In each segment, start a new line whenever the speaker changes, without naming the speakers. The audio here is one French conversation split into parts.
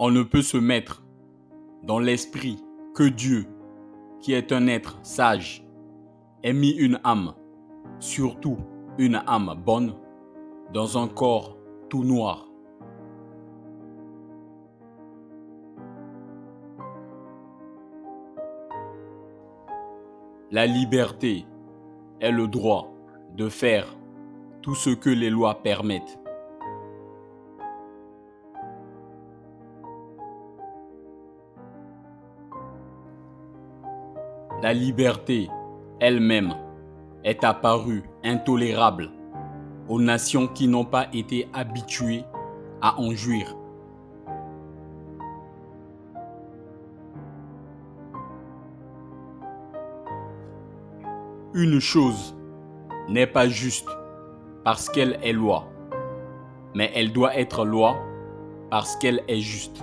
On ne peut se mettre dans l'esprit que Dieu, qui est un être sage, ait mis une âme, surtout une âme bonne, dans un corps tout noir. La liberté est le droit de faire tout ce que les lois permettent. La liberté elle-même est apparue intolérable aux nations qui n'ont pas été habituées à en jouir. Une chose n'est pas juste parce qu'elle est loi, mais elle doit être loi parce qu'elle est juste.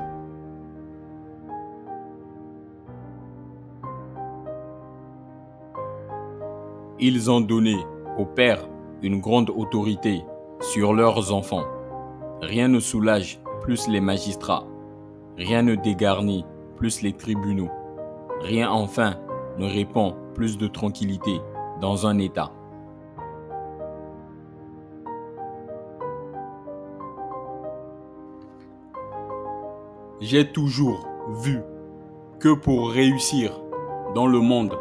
Ils ont donné aux pères une grande autorité sur leurs enfants. Rien ne soulage plus les magistrats. Rien ne dégarnit plus les tribunaux. Rien enfin ne répand plus de tranquillité dans un État. J'ai toujours vu que pour réussir dans le monde,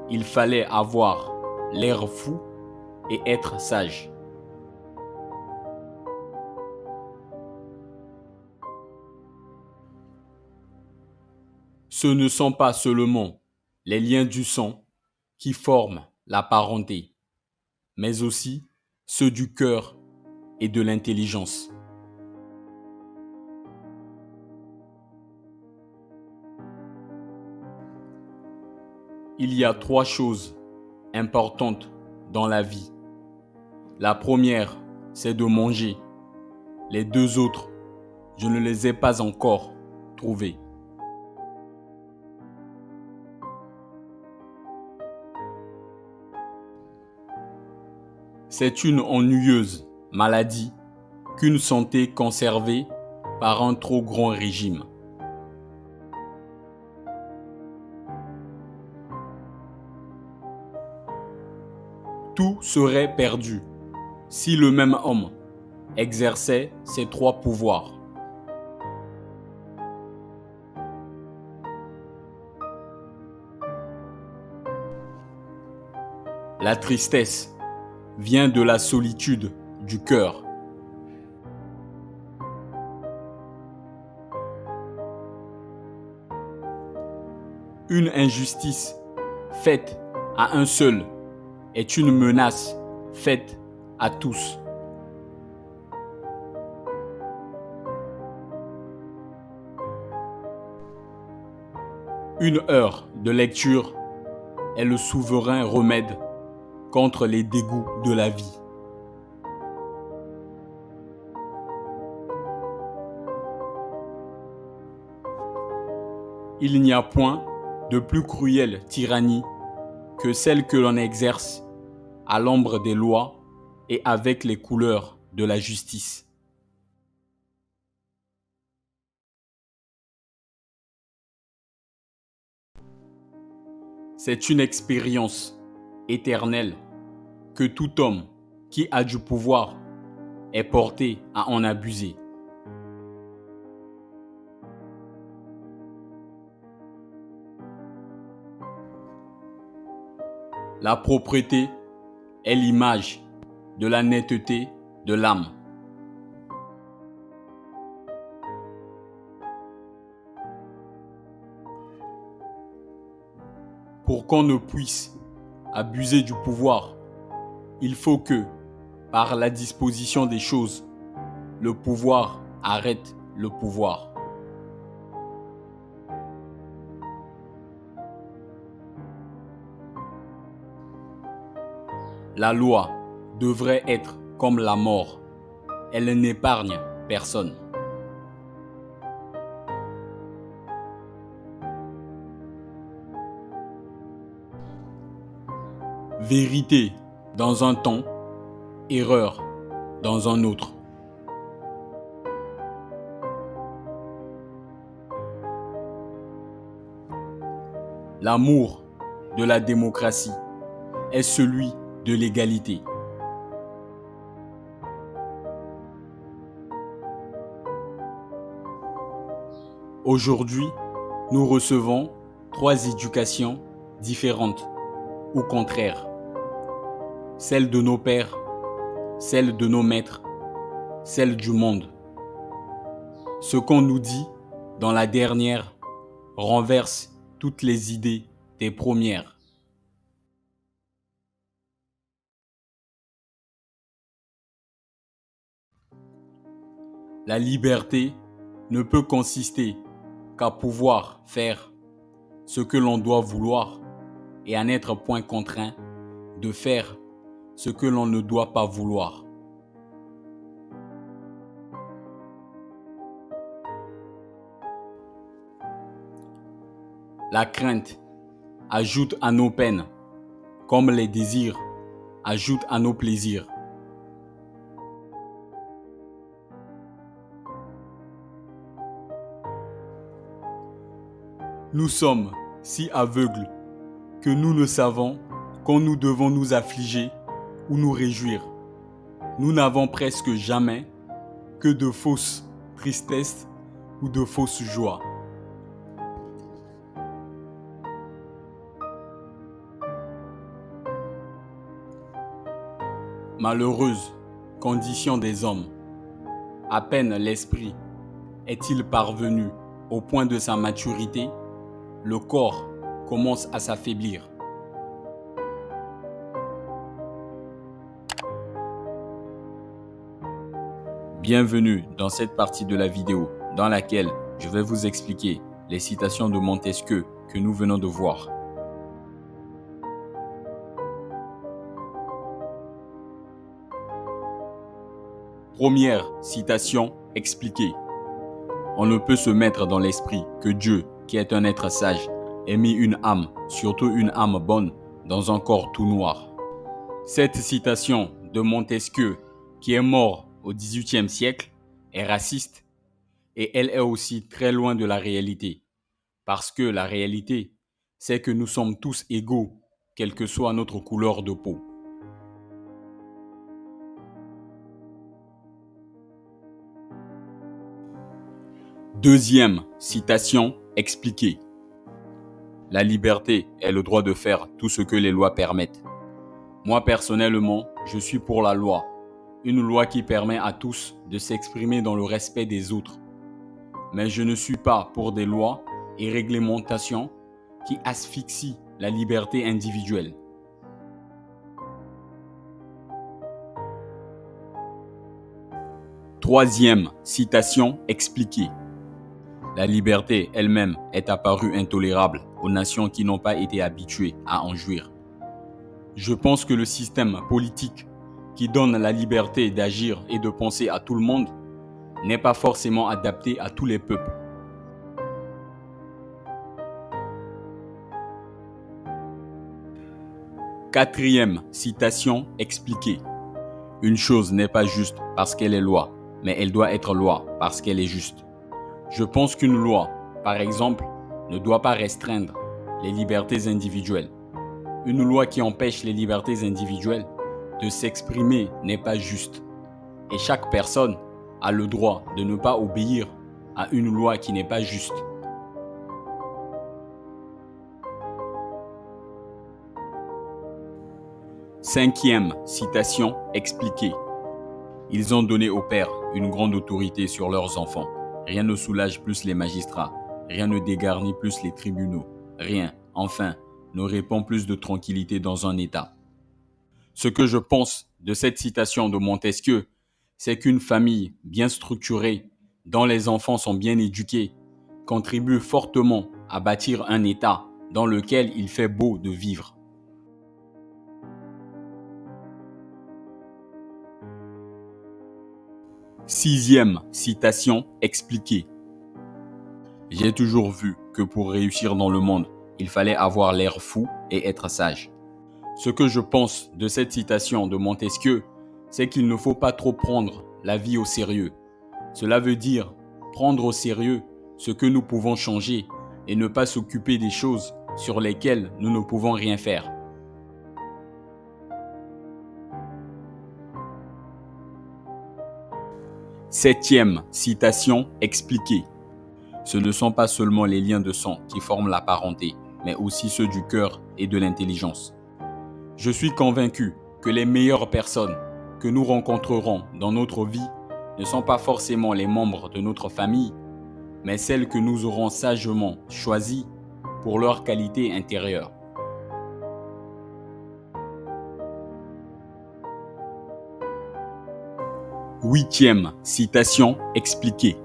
il fallait avoir l'air fou et être sage. Ce ne sont pas seulement les liens du sang qui forment la parenté, mais aussi ceux du cœur et de l'intelligence. Il y a 3 choses importantes dans la vie. La première, c'est de manger. Les 2 autres, je ne les ai pas encore trouvées. C'est une ennuyeuse maladie qu'une santé conservée par un trop grand régime. Tout serait perdu si le même homme exerçait ces 3 pouvoirs. La tristesse vient de la solitude du cœur. Une injustice faite à un seul est une menace faite à tous. Une heure de lecture est le souverain remède contre les dégoûts de la vie. Il n'y a point de plus cruelle tyrannie que celle que l'on exerce à l'ombre des lois et avec les couleurs de la justice. C'est une expérience éternelle que tout homme qui a du pouvoir est porté à en abuser. La propreté est l'image de la netteté de l'âme. Pour qu'on ne puisse abuser du pouvoir, il faut que, par la disposition des choses, le pouvoir arrête le pouvoir. La loi devrait être comme la mort. Elle n'épargne personne. Vérité dans un temps, erreur dans un autre. L'amour de la démocratie est celui de l'égalité. Aujourd'hui, nous recevons 3 éducations différentes ou contraires. Celle de nos pères, celle de nos maîtres, celle du monde. Ce qu'on nous dit dans la dernière renverse toutes les idées des premières. La liberté ne peut consister qu'à pouvoir faire ce que l'on doit vouloir et à n'être point contraint de faire ce que l'on ne doit pas vouloir. La crainte ajoute à nos peines, comme les désirs ajoutent à nos plaisirs. Nous sommes si aveugles que nous ne savons quand nous devons nous affliger ou nous réjouir. Nous n'avons presque jamais que de fausses tristesses ou de fausses joies. Malheureuse condition des hommes. À peine l'esprit est-il parvenu au point de sa maturité, le corps commence à s'affaiblir. Bienvenue dans cette partie de la vidéo dans laquelle je vais vous expliquer les citations de Montesquieu que nous venons de voir. Première citation expliquée. On ne peut se mettre dans l'esprit que Dieu, qui est un être sage, ait mis une âme, surtout une âme bonne, dans un corps tout noir. Cette citation de Montesquieu, qui est mort au XVIIIe siècle, est raciste et elle est aussi très loin de la réalité. Parce que la réalité, c'est que nous sommes tous égaux, quelle que soit notre couleur de peau. Deuxième citation expliquée. La liberté est le droit de faire tout ce que les lois permettent. Moi personnellement, je suis pour la loi. Une loi qui permet à tous de s'exprimer dans le respect des autres. Mais je ne suis pas pour des lois et réglementations qui asphyxient la liberté individuelle. Troisième citation expliquée. La liberté elle-même est apparue intolérable aux nations qui n'ont pas été habituées à en jouir. Je pense que le système politique qui donne la liberté d'agir et de penser à tout le monde n'est pas forcément adapté à tous les peuples. Quatrième citation expliquée. Une chose n'est pas juste parce qu'elle est loi, mais elle doit être loi parce qu'elle est juste. Je pense qu'une loi, par exemple, ne doit pas restreindre les libertés individuelles. Une loi qui empêche les libertés individuelles de s'exprimer n'est pas juste. Et chaque personne a le droit de ne pas obéir à une loi qui n'est pas juste. Cinquième citation expliquée. Ils ont donné aux pères une grande autorité sur leurs enfants. Rien ne soulage plus les magistrats. Rien ne dégarnit plus les tribunaux. Rien, enfin, ne répand plus de tranquillité dans un État. Ce que je pense de cette citation de Montesquieu, c'est qu'une famille bien structurée, dont les enfants sont bien éduqués, contribue fortement à bâtir un État dans lequel il fait beau de vivre. Sixième citation expliquée. J'ai toujours vu que pour réussir dans le monde, il fallait avoir l'air fou et être sage. Ce que je pense de cette citation de Montesquieu, c'est qu'il ne faut pas trop prendre la vie au sérieux. Cela veut dire prendre au sérieux ce que nous pouvons changer et ne pas s'occuper des choses sur lesquels nous ne pouvons rien faire. Septième citation expliquée. Ce ne sont pas seulement les liens de sang qui forment la parenté, mais aussi ceux du cœur et de l'intelligence. Je suis convaincu que les meilleures personnes que nous rencontrerons dans notre vie ne sont pas forcément les membres de notre famille, mais celles que nous aurons sagement choisies pour leur qualité intérieure. Huitième citation expliquée.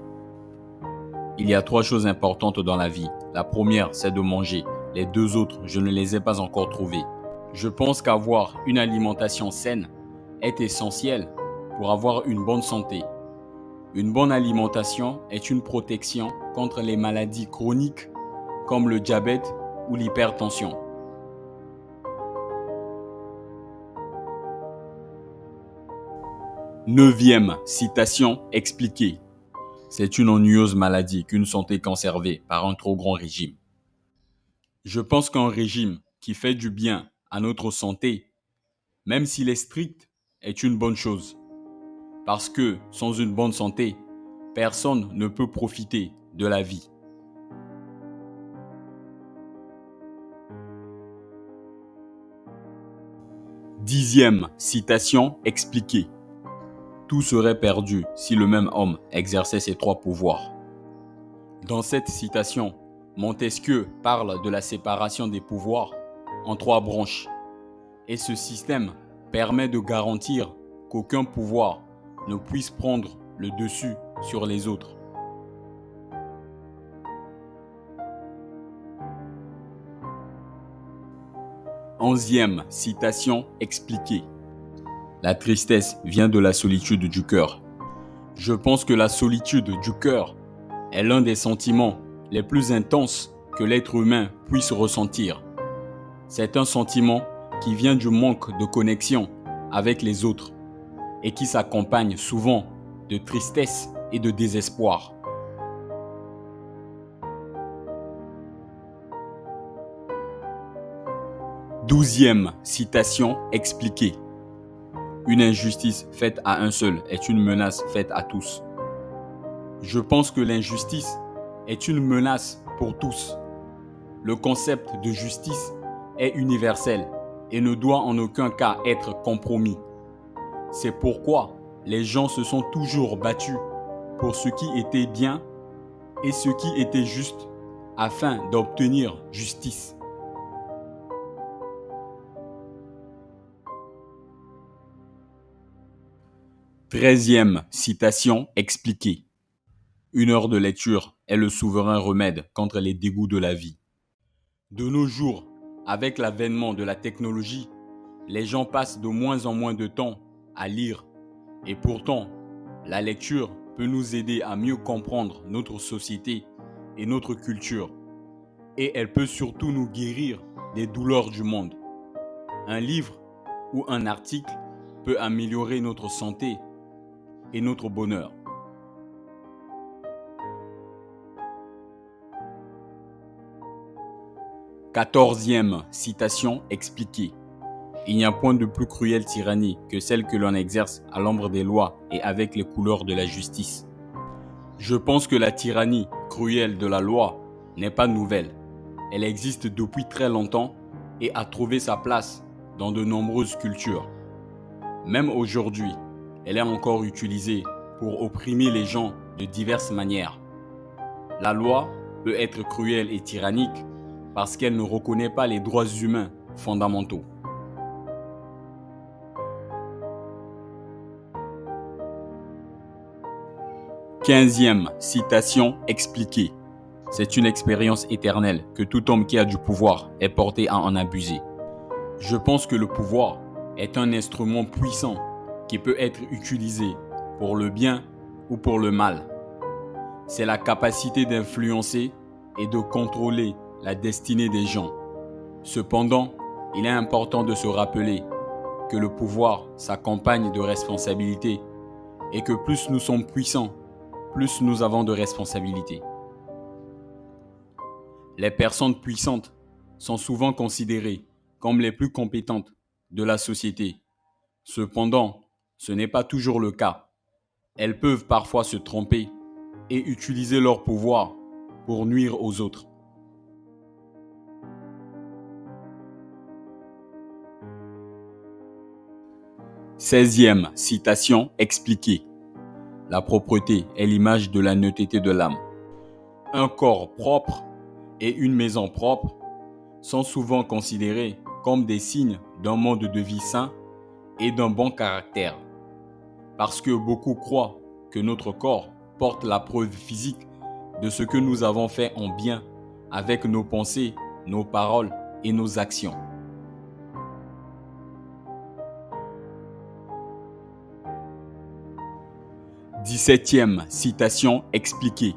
Il y a 3 choses importantes dans la vie. La première, c'est de manger. Les 2 autres, je ne les ai pas encore trouvées. Je pense qu'avoir une alimentation saine est essentiel pour avoir une bonne santé. Une bonne alimentation est une protection contre les maladies chroniques comme le diabète ou l'hypertension. Neuvième citation expliquée. C'est une ennuyeuse maladie qu'une santé conservée par un trop grand régime. Je pense qu'un régime qui fait du bien à notre santé, même s'il est strict, est une bonne chose. Parce que sans une bonne santé, personne ne peut profiter de la vie. Dixième citation expliquée. Tout serait perdu si le même homme exerçait ces 3 pouvoirs. Dans cette citation, Montesquieu parle de la séparation des pouvoirs en 3 branches. Et ce système permet de garantir qu'aucun pouvoir ne puisse prendre le dessus sur les autres. Onzième citation expliquée. La tristesse vient de la solitude du cœur. Je pense que la solitude du cœur est l'un des sentiments les plus intenses que l'être humain puisse ressentir. C'est un sentiment qui vient du manque de connexion avec les autres et qui s'accompagne souvent de tristesse et de désespoir. Douzième citation expliquée. Une injustice faite à un seul est une menace faite à tous. Je pense que l'injustice est une menace pour tous. Le concept de justice est universel et ne doit en aucun cas être compromis. C'est pourquoi les gens se sont toujours battus pour ce qui était bien et ce qui était juste afin d'obtenir justice. Treizième citation expliquée. Une heure de lecture est le souverain remède contre les dégoûts de la vie. De nos jours, avec l'avènement de la technologie, les gens passent de moins en moins de temps à lire. Et pourtant, la lecture peut nous aider à mieux comprendre notre société et notre culture. Et elle peut surtout nous guérir des douleurs du monde. Un livre ou un article peut améliorer notre santé et notre bonheur. Quatorzième citation expliquée. Il n'y a point de plus cruelle tyrannie que celle que l'on exerce à l'ombre des lois et avec les couleurs de la justice. Je pense que la tyrannie cruelle de la loi n'est pas nouvelle. Elle existe depuis très longtemps et a trouvé sa place dans de nombreuses cultures. Même aujourd'hui, elle est encore utilisée pour opprimer les gens de diverses manières. La loi peut être cruelle et tyrannique parce qu'elle ne reconnaît pas les droits humains fondamentaux. Quinzième citation expliquée. C'est une expérience éternelle que tout homme qui a du pouvoir est porté à en abuser. Je pense que le pouvoir est un instrument puissant qui peut être utilisé pour le bien ou pour le mal. C'est la capacité d'influencer et de contrôler la destinée des gens. Cependant, il est important de se rappeler que le pouvoir s'accompagne de responsabilités et que plus nous sommes puissants, plus nous avons de responsabilités. Les personnes puissantes sont souvent considérées comme les plus compétentes de la société. Cependant, ce n'est pas toujours le cas. Elles peuvent parfois se tromper et utiliser leur pouvoir pour nuire aux autres. 16e citation expliquée. La propreté est l'image de la netteté de l'âme. Un corps propre et une maison propre sont souvent considérés comme des signes d'un mode de vie sain et d'un bon caractère. Parce que beaucoup croient que notre corps porte la preuve physique de ce que nous avons fait en bien avec nos pensées, nos paroles et nos actions. Dix-septième citation expliquée.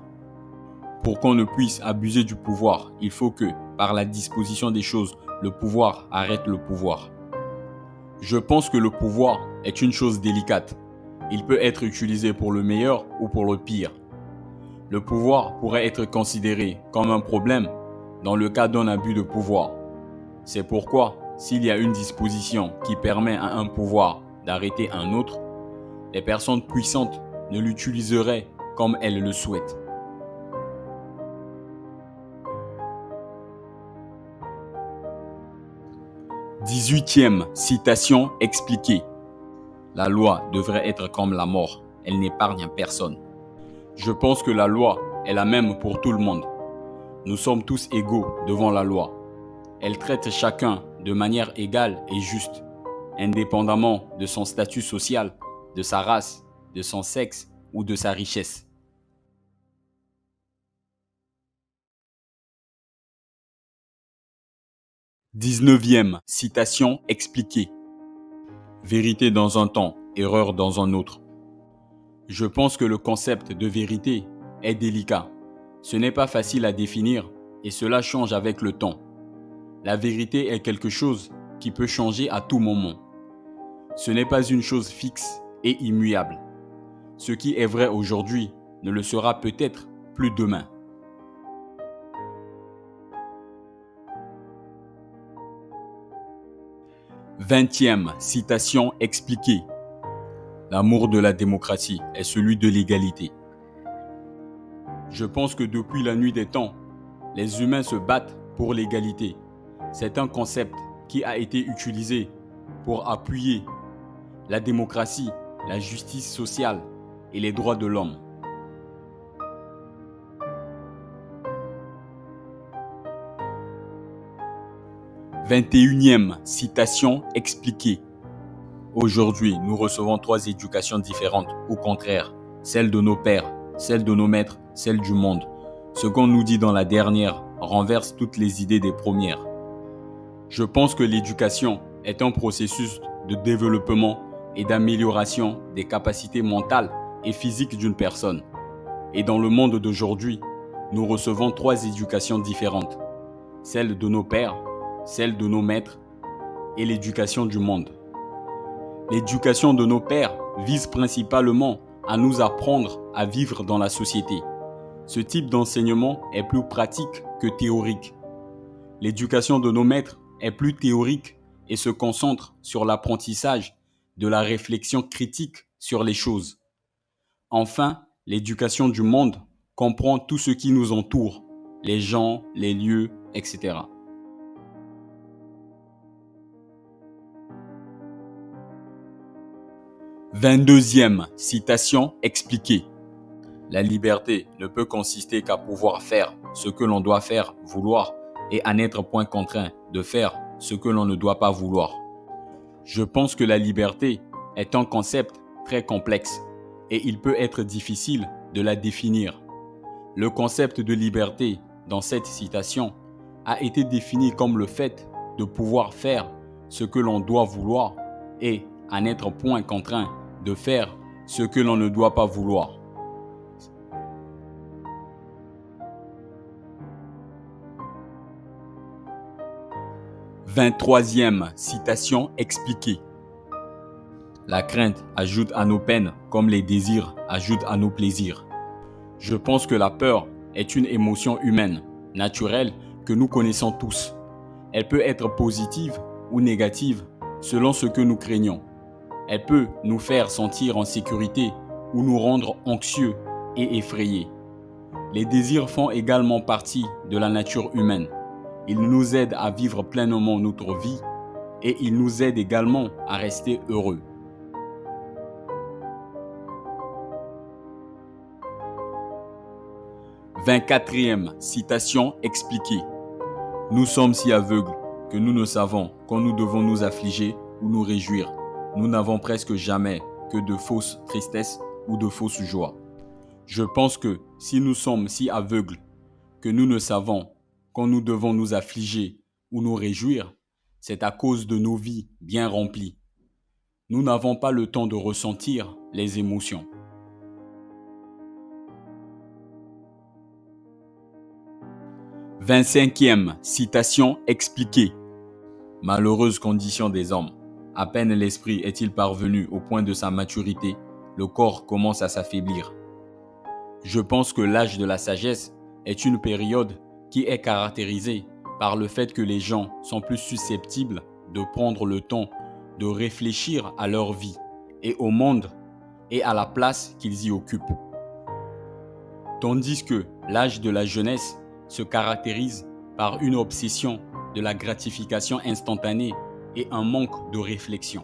Pour qu'on ne puisse abuser du pouvoir, il faut que, par la disposition des choses, le pouvoir arrête le pouvoir. Je pense que le pouvoir est une chose délicate. Il peut être utilisé pour le meilleur ou pour le pire. Le pouvoir pourrait être considéré comme un problème dans le cas d'un abus de pouvoir. C'est pourquoi, s'il y a une disposition qui permet à un pouvoir d'arrêter un autre, les personnes puissantes ne l'utiliseraient comme elles le souhaitent. Dix-huitième citation expliquée. La loi devrait être comme la mort, elle n'épargne personne. Je pense que la loi est la même pour tout le monde. Nous sommes tous égaux devant la loi. Elle traite chacun de manière égale et juste, indépendamment de son statut social, de sa race, de son sexe ou de sa richesse. Dix-neuvième citation expliquée. Vérité dans un temps, erreur dans un autre. Je pense que le concept de vérité est délicat. Ce n'est pas facile à définir et cela change avec le temps. La vérité est quelque chose qui peut changer à tout moment. Ce n'est pas une chose fixe et immuable. Ce qui est vrai aujourd'hui ne le sera peut-être plus demain. Vingtième citation expliquée. L'amour de la démocratie est celui de l'égalité. Je pense que depuis la nuit des temps, les humains se battent pour l'égalité. C'est un concept qui a été utilisé pour appuyer la démocratie, la justice sociale et les droits de l'homme. 21e citation expliquée. Aujourd'hui, nous recevons 3 éducations différentes, ou contraires, celle de nos pères, celle de nos maîtres, celle du monde. Ce qu'on nous dit dans la dernière renverse toutes les idées des premières. Je pense que l'éducation est un processus de développement et d'amélioration des capacités mentales et physiques d'une personne. Et dans le monde d'aujourd'hui, nous recevons 3 éducations différentes. Celle de nos pères, celle de nos maîtres et l'éducation du monde. L'éducation de nos pères vise principalement à nous apprendre à vivre dans la société. Ce type d'enseignement est plus pratique que théorique. L'éducation de nos maîtres est plus théorique et se concentre sur l'apprentissage de la réflexion critique sur les choses. Enfin, l'éducation du monde comprend tout ce qui nous entoure, les gens, les lieux, etc. 22e citation expliquée. La liberté ne peut consister qu'à pouvoir faire ce que l'on doit faire, vouloir, et à n'être point contraint de faire ce que l'on ne doit pas vouloir. Je pense que la liberté est un concept très complexe et il peut être difficile de la définir. Le concept de liberté dans cette citation a été défini comme le fait de pouvoir faire ce que l'on doit vouloir et à n'être point contraint de faire ce que l'on ne doit pas vouloir. « 23e citation expliquée. La crainte ajoute à nos peines comme les désirs ajoutent à nos plaisirs. Je pense que la peur est une émotion humaine, naturelle, que nous connaissons tous. Elle peut être positive ou négative selon ce que nous craignons. Elle peut nous faire sentir en sécurité ou nous rendre anxieux et effrayés. Les désirs font également partie de la nature humaine. Ils nous aident à vivre pleinement notre vie et ils nous aident également à rester heureux. 24e citation expliquée. Nous sommes si aveugles que nous ne savons quand nous devons nous affliger ou nous réjouir. Nous n'avons presque jamais que de fausses tristesses ou de fausses joies. Je pense que si nous sommes si aveugles que nous ne savons quand nous devons nous affliger ou nous réjouir, c'est à cause de nos vies bien remplies. Nous n'avons pas le temps de ressentir les émotions. 25e citation expliquée. Malheureuse condition des hommes. À peine l'esprit est-il parvenu au point de sa maturité, le corps commence à s'affaiblir. Je pense que l'âge de la sagesse est une période qui est caractérisée par le fait que les gens sont plus susceptibles de prendre le temps de réfléchir à leur vie et au monde et à la place qu'ils y occupent. Tandis que l'âge de la jeunesse se caractérise par une obsession de la gratification instantanée et un manque de réflexion.